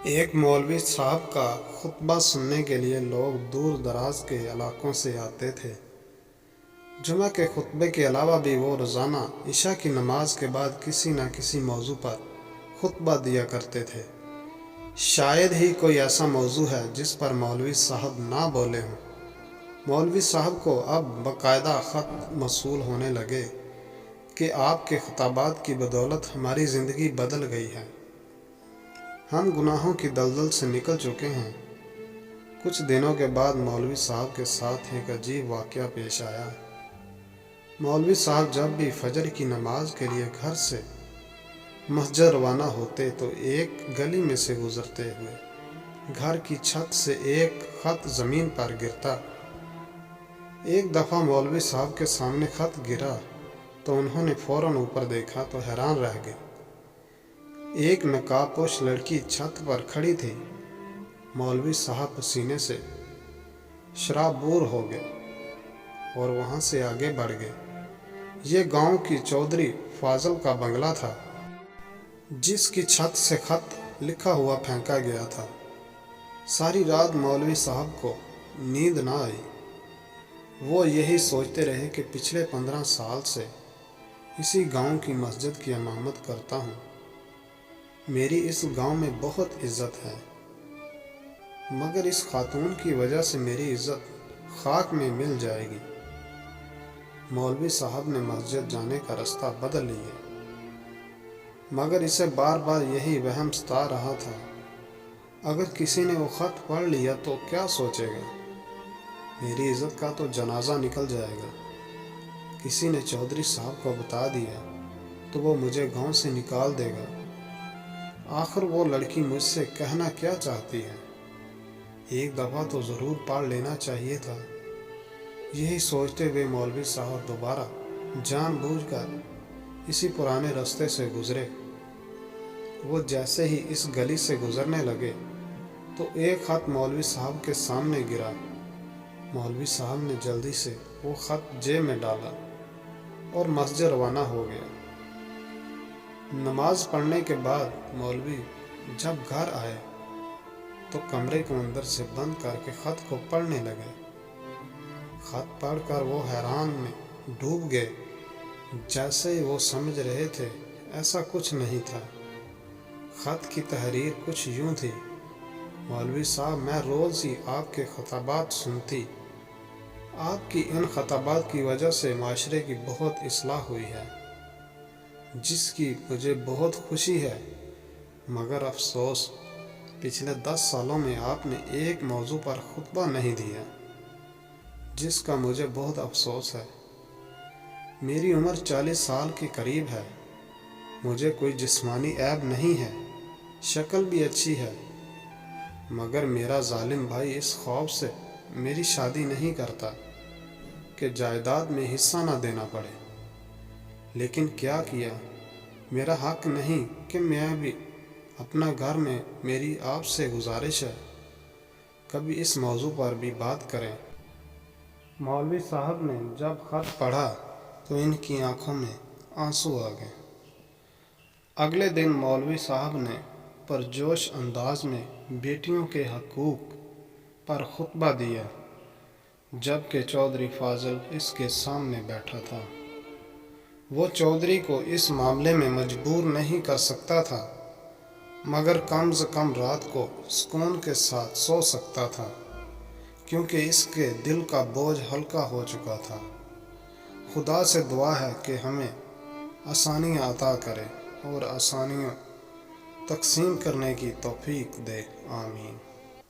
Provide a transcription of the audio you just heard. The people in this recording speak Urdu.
ایک مولوی صاحب کا خطبہ سننے کے لیے لوگ دور دراز کے علاقوں سے آتے تھے۔ جمعہ کے خطبے کے علاوہ بھی وہ روزانہ عشاء کی نماز کے بعد کسی نہ کسی موضوع پر خطبہ دیا کرتے تھے۔ شاید ہی کوئی ایسا موضوع ہے جس پر مولوی صاحب نہ بولے ہوں۔ مولوی صاحب کو اب باقاعدہ خط موصول ہونے لگے کہ آپ کے خطابات کی بدولت ہماری زندگی بدل گئی ہے، ہم گناہوں کی دلدل سے نکل چکے ہیں۔ کچھ دنوں کے بعد مولوی صاحب کے ساتھ ایک عجیب واقعہ پیش آیا۔ مولوی صاحب جب بھی فجر کی نماز کے لیے گھر سے مسجد روانہ ہوتے تو ایک گلی میں سے گزرتے ہوئے گھر کی چھت سے ایک خط زمین پر گرتا۔ ایک دفعہ مولوی صاحب کے سامنے خط گرا تو انہوں نے فوراً اوپر دیکھا تو حیران رہ گئے۔ ایک نقاب پوش لڑکی چھت پر کھڑی تھی۔ مولوی صاحب پسینے سے شرابور ہو گئے اور وہاں سے آگے بڑھ گئے۔ یہ گاؤں کی چودھری فاضل کا بنگلہ تھا، جس کی چھت سے خط لکھا ہوا پھینکا گیا تھا۔ ساری رات مولوی صاحب کو نیند نہ آئی۔ وہ یہی سوچتے رہے کہ پچھلے 15 سال سے اسی گاؤں کی مسجد کی امامت کرتا ہوں، میری اس گاؤں میں بہت عزت ہے، مگر اس خاتون کی وجہ سے میری عزت خاک میں مل جائے گی۔ مولوی صاحب نے مسجد جانے کا راستہ بدل لیا، مگر اسے بار بار یہی وہم ستا رہا تھا، اگر کسی نے وہ خط پڑھ لیا تو کیا سوچے گا، میری عزت کا تو جنازہ نکل جائے گا۔ کسی نے چودھری صاحب کو بتا دیا تو وہ مجھے گاؤں سے نکال دے گا۔ آخر وہ لڑکی مجھ سے کہنا کیا چاہتی ہے، ایک دفعہ تو ضرور پڑھ لینا چاہیے تھا۔ یہی سوچتے ہوئے مولوی صاحب دوبارہ جان بوجھ کر اسی پرانے راستے سے گزرے۔ وہ جیسے ہی اس گلی سے گزرنے لگے تو ایک خط مولوی صاحب کے سامنے گرا۔ مولوی صاحب نے جلدی سے وہ خط جیب میں ڈالا اور مسجد روانہ ہو گیا۔ نماز پڑھنے کے بعد مولوی جب گھر آئے تو کمرے کو اندر سے بند کر کے خط کو پڑھنے لگے۔ خط پڑھ کر وہ حیران میں ڈوب گئے۔ جیسے ہی وہ سمجھ رہے تھے ایسا کچھ نہیں تھا۔ خط کی تحریر کچھ یوں تھی: مولوی صاحب، میں روز ہی آپ کے خطابات سنتی، آپ کی ان خطابات کی وجہ سے معاشرے کی بہت اصلاح ہوئی ہے، جس کی مجھے بہت خوشی ہے، مگر افسوس پچھلے 10 سالوں میں آپ نے ایک موضوع پر خطبہ نہیں دیا، جس کا مجھے بہت افسوس ہے۔ میری عمر 40 سال کے قریب ہے، مجھے کوئی جسمانی عیب نہیں ہے، شکل بھی اچھی ہے، مگر میرا ظالم بھائی اس خوف سے میری شادی نہیں کرتا کہ جائیداد میں حصہ نہ دینا پڑے۔ لیکن کیا کیا، میرا حق نہیں کہ میں بھی اپنا گھر میں، میری آپ سے گزارش ہے، کبھی اس موضوع پر بھی بات کریں۔ مولوی صاحب نے جب خط پڑھا تو ان کی آنکھوں میں آنسو آ گئے۔ اگلے دن مولوی صاحب نے پرجوش انداز میں بیٹیوں کے حقوق پر خطبہ دیا، جبکہ چودھری فاضل اس کے سامنے بیٹھا تھا۔ وہ چودھری کو اس معاملے میں مجبور نہیں کر سکتا تھا، مگر کم سے کم رات کو سکون کے ساتھ سو سکتا تھا، کیونکہ اس کے دل کا بوجھ ہلکا ہو چکا تھا۔ خدا سے دعا ہے کہ ہمیں آسانیاں عطا کرے اور آسانیاں تقسیم کرنے کی توفیق دے، آمین۔